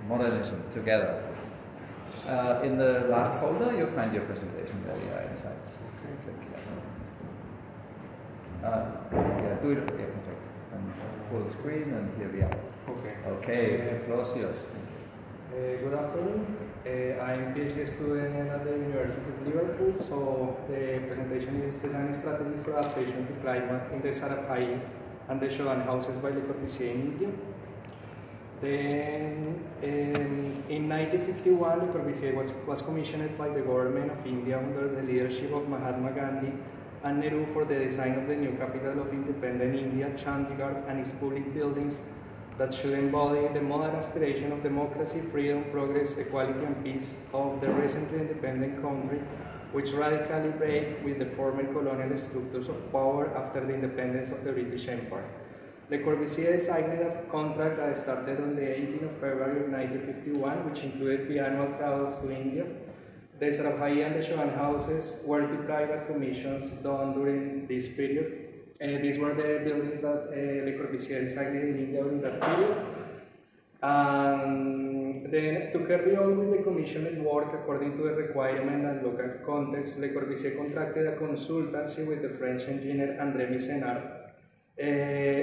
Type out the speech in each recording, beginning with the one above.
modernism together. In the last folder, you'll find your presentation there inside. So click yeah, do it. Okay, perfect. And full screen, and here we are. Okay. Okay, the floor is yours. Good afternoon. I'm a PhD student at the University of Liverpool. So the presentation is Design Strategies for Adaptation to Climate in the Sarapai and the Shodan houses by Le Corbusier in India. Then in 1951, Le Corbusier was commissioned by the government of India under the leadership of Mahatma Gandhi and Nehru for the design of the new capital of independent India, Chandigarh, and its public buildings that should embody the modern aspiration of democracy, freedom, progress, equality, and peace of the recently independent country, which radically break with the former colonial structures of power after the independence of the British Empire. Le Corbusier signed a contract that started on the 18th of February of 1951, which included biannual travels to India. The Sarapai and the Shodan houses were two private commissions done during this period. These were the buildings that Le Corbusier designed in India during that period. And then, to carry on with the commissioning work according to the requirement and local context, Le Corbusier contracted a consultancy with the French engineer André Missenard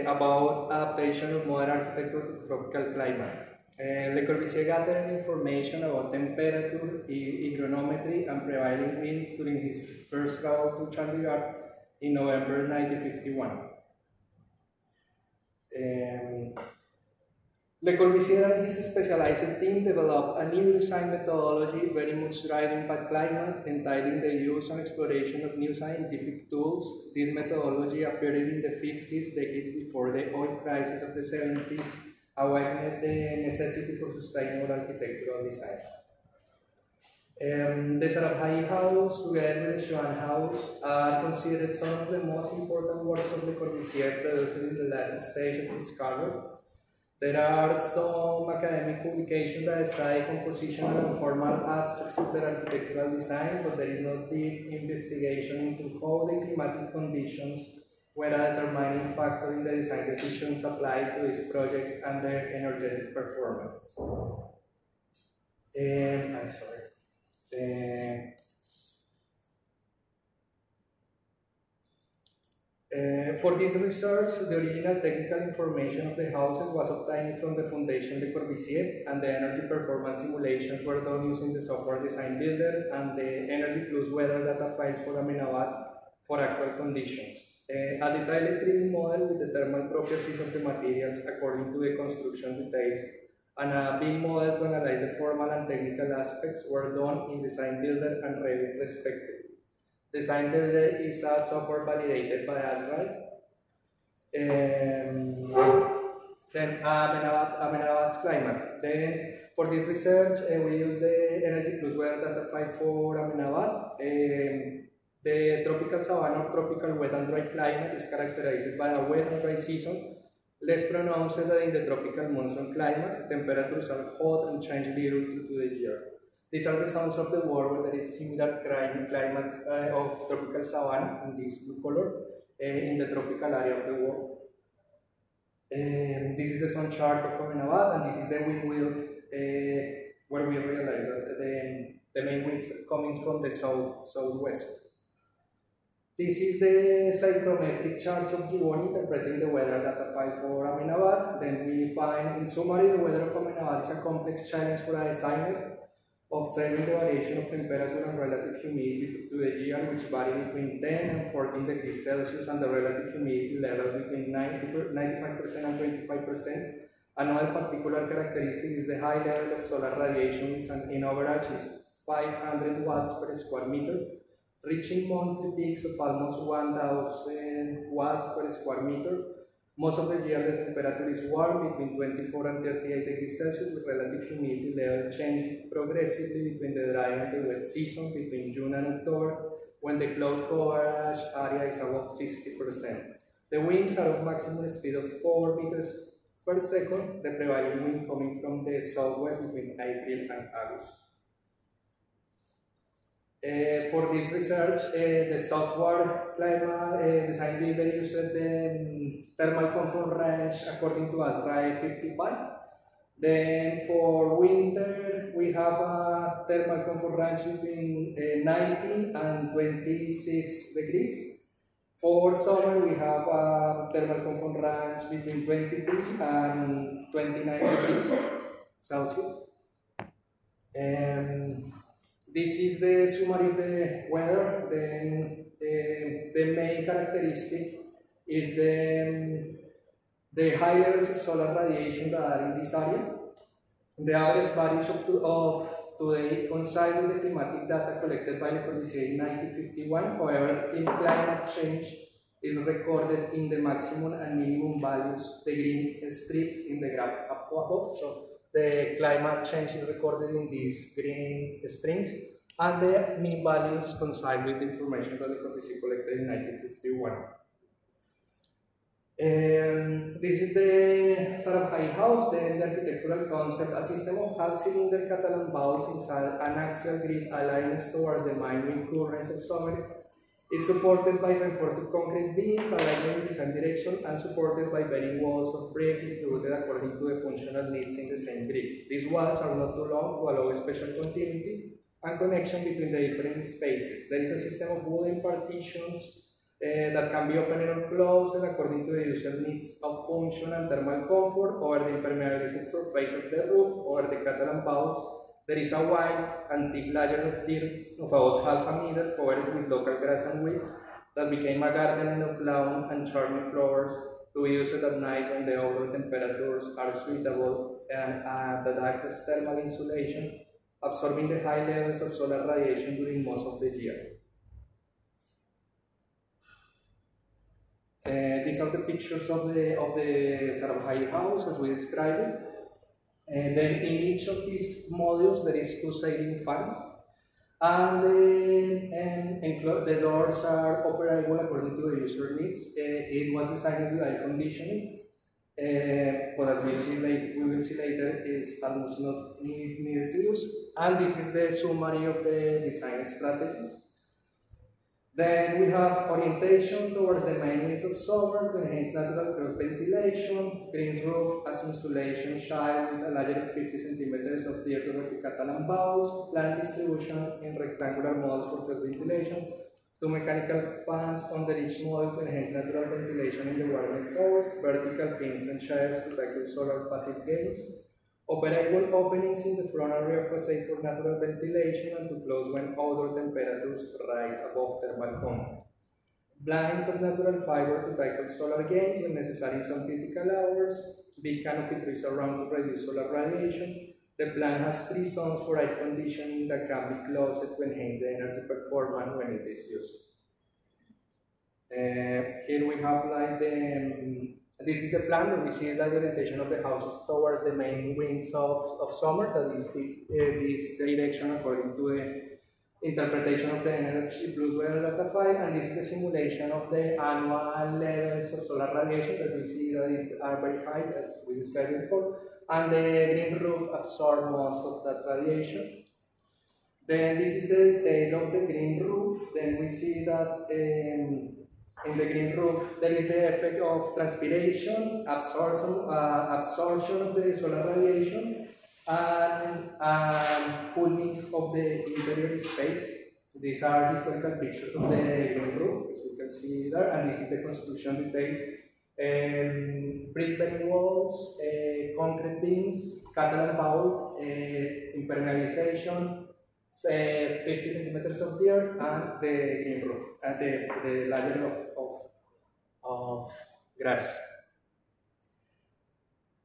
about adaptation of modern architecture to tropical climate. Le Corbusier gathered information about temperature, hygrometry, and prevailing winds during his first travel to Chandigarh in November 1951. Le Corbusier and his specialized team developed a new design methodology very much driven by climate, entitling the use and exploration of new scientific tools. This methodology appeared in the 50s, decades before the oil crisis of the 70s, awakened the necessity for sustainable architectural design. The Sarapai house, together with the Shodan house, are considered some of the most important works of Le Corbusier produced in the last stage of his career. There are some academic publications that study compositional and formal aspects of their architectural design, but there is no deep investigation into how the climatic conditions were a determining factor in the design decisions applied to these projects and their energetic performance. I'm sorry. For this research, the original technical information of the houses was obtained from the Foundation Le Corbusier, and the energy performance simulations were done using the software design builder and the Energy Plus weather data files for Ahmedabad for actual conditions. A detailed 3D model with the thermal properties of the materials according to the construction details and a BIM model to analyze the formal and technical aspects were done in Design Builder and Revit respectively. Design Builder is a software validated by ASRAI. Then Ahmedabad's climate. Then for this research, we use the Energy Plus weather data file for Ahmedabad. The tropical savanna or tropical wet and dry climate is characterized by a wet and dry season, less pronounced than in the tropical monsoon climate. The temperatures are hot and change little through the year. These are the zones of the world where there is similar climate of tropical savanna in this blue color in the tropical area of the world. This is the sun chart of Ahmedabad, and this is the wind wheel where we realize that the main winds coming from the southwest. This is the psychrometric chart of Gibbon interpreting the weather data file for Ahmedabad. Then we find, in summary, the weather of Ahmedabad is a complex challenge for a designer, observing the variation of temperature and relative humidity to the year, which vary between 10 and 14 degrees Celsius, and the relative humidity levels between 95% and 25%. Another particular characteristic is the high level of solar radiation, which in average is 500 watts per square meter, reaching monthly peaks of almost 1000 watts per square meter. Most of the year the temperature is warm, between 24 and 38 degrees Celsius, with relative humidity level changing progressively between the dry and the wet season, between June and October, when the cloud coverage area is about 60%. The winds are of maximum speed of 4 meters per second, the prevailing wind coming from the southwest between April and August. For this research, the software climate design builder used the thermal control range according to ASRAI 55. Then for winter, we have a thermal comfort range between 19 and 26 degrees. For summer, we have a thermal comfort range between 23 and 29 degrees Celsius. This is the summary of the weather. Then the main characteristic is the high levels of solar radiation that are in this area. The average values of today coincide with the climatic data collected by Le Corbusier in 1951. However, climate change is recorded in the maximum and minimum values, the green strips in the graph above. So the climate change is recorded in these green strings, and the mean values coincide with the information that Le Corbusier collected in 1951. This is the Sarabhai house. Then the architectural concept: a system of half-cylinder Catalan valves inside an axial grid aligned towards the main currents of summer, is supported by reinforced concrete beams aligned in the same direction and supported by bearing walls of brick distributed according to the functional needs in the same grid. These walls are not too long to allow special continuity and connection between the different spaces. There is a system of wooden partitions that can be opened or closed according to the user needs of function and thermal comfort over the impermeabilized surface of the roof or the Catalan valves. There is a white and thick layer of dirt of about half a meter covered with local grass and weeds that became a garden of lawn and charming flowers to be used at night when the outdoor temperatures are suitable, and that acts as thermal insulation, absorbing the high levels of solar radiation during most of the year. These are the pictures of the Sarabhai house as we described it. And then in each of these modules there is 2 ceiling fans, and the doors are operable according to the user needs. It was designed with air conditioning, but as we will see later, is almost not needed to use. And this is the summary of the design strategies. Then we have orientation towards the main needs of summer to enhance natural cross ventilation, green roof as insulation shade with a layer of 50 centimeters of dirt over the Catalan valves, plant distribution in rectangular models for cross ventilation, 2 mechanical fans under each model to enhance natural ventilation in the warmest hours, vertical fins and shades to tackle solar passive gains, operable openings in the front area facade for natural ventilation and to close when outdoor temperatures rise above thermal comfort. Blinds of natural fiber to tackle solar gains when necessary in some critical hours. Big canopy trees around to reduce solar radiation. The plan has 3 zones for air conditioning that can be closed to enhance the energy performance when it is used. Here we have like this is the plan where we see the orientation of the houses towards the main winds of summer, that is this direction according to the interpretation of the energy plus weather data file, and this is the simulation of the annual levels of solar radiation that we see that are very high as we described before, and the green roof absorbs most of that radiation. Then this is the detail of the green roof. Then we see that in the green roof, there is the effect of transpiration, absorption of the solar radiation, and cooling of the interior space. These are historical pictures of the green roof, as you can see there, and this is the construction detail. Brick bearing walls, concrete beams, Catalan valve, impermeabilization, 50 centimeters of dirt, and the green roof, the layer of grass.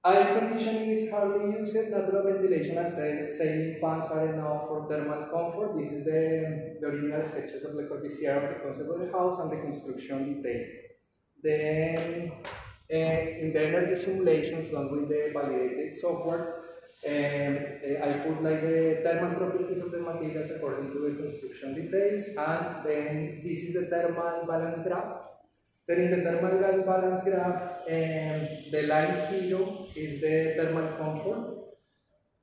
Air conditioning is hardly used. Natural ventilation and ceiling fans are enough for thermal comfort. This is the original sketches of Le Corbusier of the concept of the house and the construction detail. Then, in the energy simulations done with the validated software, I put like the thermal properties of the materials according to the construction details, and then this is the thermal balance graph. Then in the thermal balance graph, the line 0 is the thermal comfort.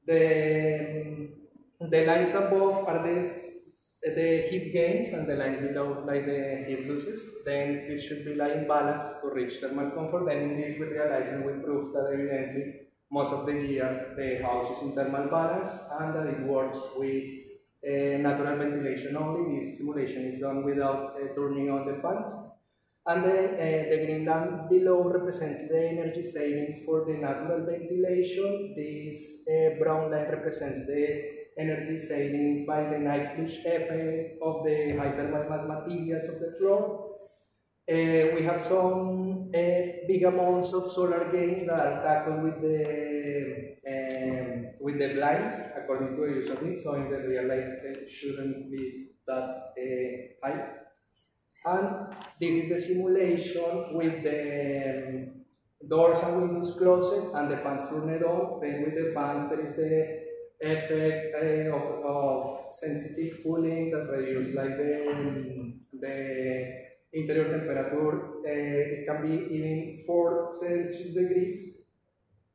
The lines above are the heat gains, and the lines below like the heat losses. Then this should be like in balance to reach thermal comfort. Then in this we realize and we prove that evidently most of the year the house is in thermal balance and that it works with natural ventilation only. This simulation is done without turning on the fans. And then the green line below represents the energy savings for the natural ventilation. This brown line represents the energy savings by the night flush effect of the high thermal mass materials of the floor. We have some big amounts of solar gains that are tackled with the blinds according to the use of it. So in the real life, it shouldn't be that high. And this is the simulation with the doors and windows closed and the fans turned on. Then with the fans, there is the effect of sensitive cooling that reduces like the interior temperature. It can be even 4 Celsius degrees.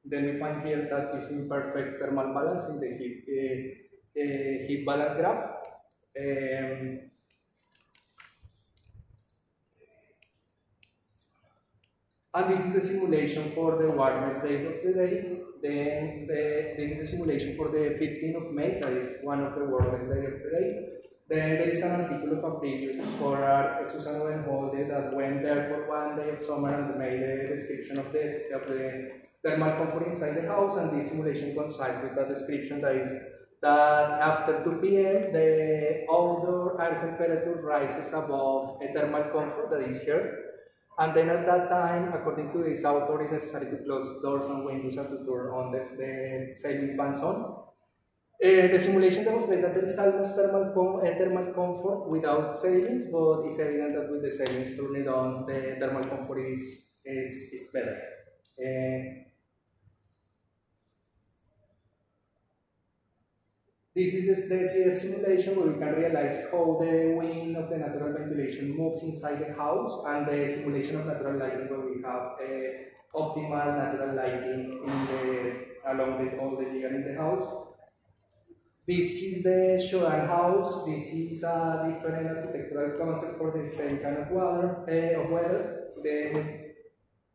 Then we find here that is in perfect thermal balance in the heat balance graph. And this is the simulation for the warmest days of the day. Then this is the simulation for the 15th of May, that is one of the warmest days of the day. Then there is an article of a previous scholar, Susan Owenholder, that went there for one day of summer and made a description of the thermal comfort inside the house, and this simulation coincides with that description, that is that after 2 p.m. the outdoor air temperature rises above a thermal comfort that is here. And then at that time, according to this author, it's necessary to close doors and windows and to turn on the ceiling fans on. The simulation demonstrates that there is almost thermal comfort without ceilings, but it's evident that with the ceilings turned on, the thermal comfort is better. This is the simulation where we can realize how the wind of the natural ventilation moves inside the house, and the simulation of natural lighting where we have optimal natural lighting along all the year in the house. This is the Shodan house. This is a different architectural concept for the same kind of weather. The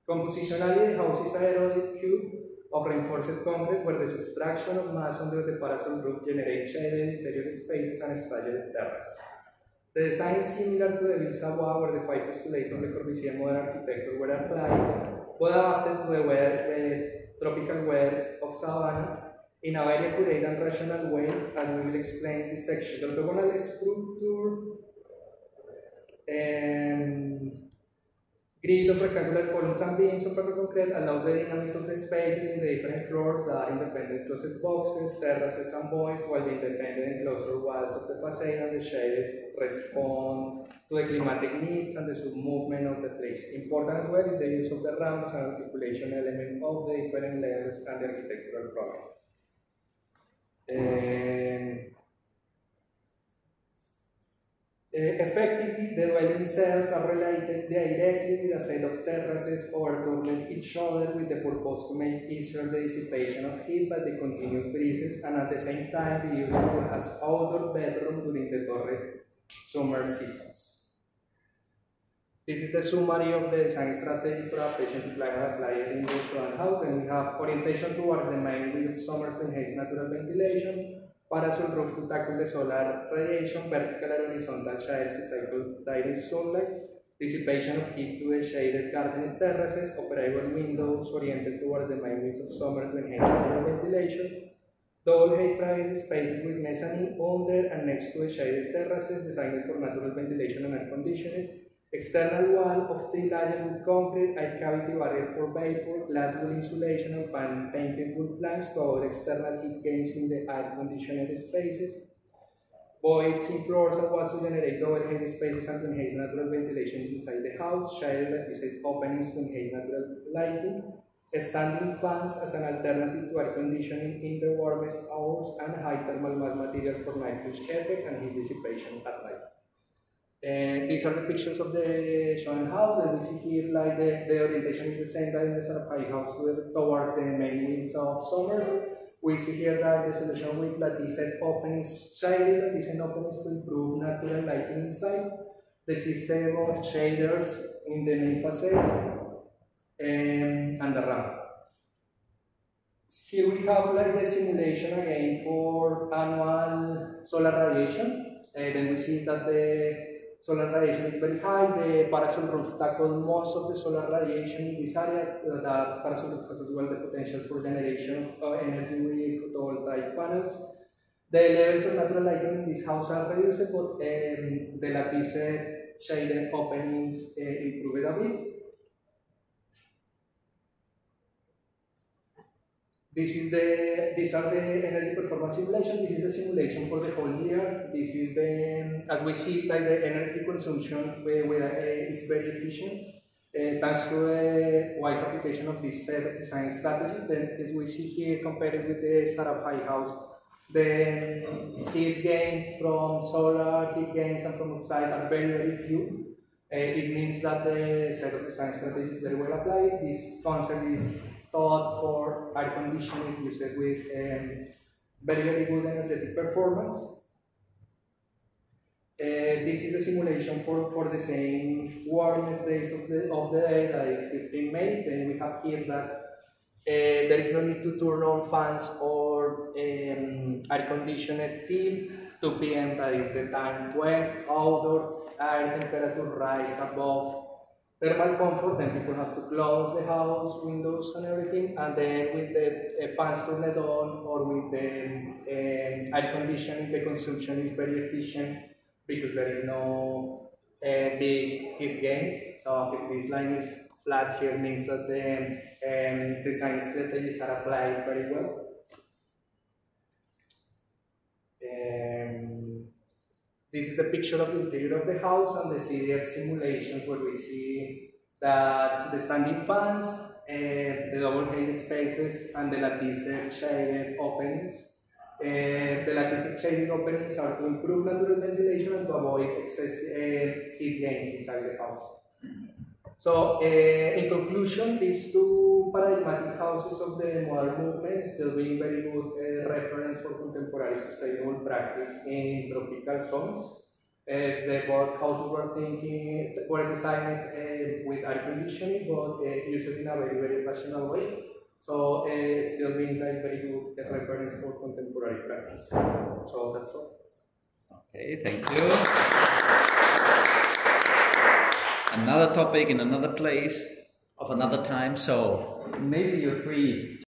compositionally, the house is a aeroid cube of reinforced concrete where the subtraction of mass under the parasol roof generates shaded interior spaces and staged terraces. The design is similar to the ETSAB where the 5 postulates of the Corbusier modern architecture were applied, but adapted to the tropical weathers of Savannah in a very accurate and rational way, as we will explain in this section. The orthogonal structure grid of rectangular columns and beams of concrete allows the dynamics of the spaces in the different floors that are independent closet boxes, terraces, and voids, while the independent enclosure walls of the facade and the shaded respond to the climatic needs and the sub-movement of the place. Important as well is the use of the ramps and articulation element of the different layers and the architectural program. Effectively, the dwelling cells are related directly with a set of terraces overturning each other with the purpose to make easier the dissipation of heat by the continuous breezes, and at the same time be useful as outdoor bedroom during the torrid summer seasons. This is the summary of the design strategies for adaptation to climate applied in the Shodan house, and we have orientation towards the main with summer to enhance natural ventilation, parasol roof to tackle the solar radiation, vertical and horizontal shades to tackle direct sunlight, dissipation of heat to the shaded garden terraces, operable windows oriented towards the main winds of summer to enhance natural ventilation, double height private spaces with mezzanine under and next to the shaded terraces designed for natural ventilation and air conditioning, external wall of 3 layers with concrete, air cavity barrier for vapor, glass wool insulation and painted wood planks to avoid external heat gains in the air conditioned spaces, voids in floors and walls to generate double height spaces and to enhance natural ventilation inside the house, shaded electric openings to enhance natural lighting, standing fans as an alternative to air conditioning in the warmest hours, and high thermal mass materials for night flush effect and heat dissipation at night. These are the pictures of the Shodan house, and we see here like the orientation is the same that in the Sarapai house towards the main winds of summer. We see here that the solution with latticed openings, shaded latticed openings to improve natural lighting inside, the system of shaders in the main facade, and the ramp. here we have like the simulation again for annual solar radiation. Then we see that the solar radiation is very high. The parasol roof tackled most of the solar radiation in this area. The parasol roof has as well the potential for generation of energy with photovoltaic panels. The levels of natural lighting in this house are reduced, but the lattice shaded openings improved a bit. These are the energy performance simulation. This is the simulation for the whole year. This is the, as we see, like the energy consumption is very efficient. Thanks to a wise application of this set of design strategies. Then, as we see here, compared with the Sarab High House, the heat gains from solar, heat gains and from outside are very, very few. It means that the set of design strategies is very well applied. This concept is thought for air conditioning used with very, very good energetic performance. This is the simulation for the same warmest days of the day, that is 15 May. Then we have here that there is no need to turn on fans or air conditioner till 2 p.m. That is the time when outdoor air temperature rises above thermal comfort. Then people have to close the house, windows and everything, and then with the fans turned on or with the air conditioning, the consumption is very efficient because there is no big heat gains. So if this line is flat here, means that the design strategies are applied very well. This is the picture of the interior of the house and the CDR simulations, where we see that the standing fans, the double height spaces, and the lattice shaded openings. The lattice shaded openings are to improve natural ventilation and to avoid excessive heat gains inside the house. So, in conclusion, these two paradigmatic houses of the modern movement still being very good reference for contemporary sustainable practice in tropical zones. The both houses were designed with air conditioning, but used in a very, very rational way. So, still being like very good reference for contemporary practice. So that's all. Okay, thank you. Another topic in another place of another time, so maybe you're free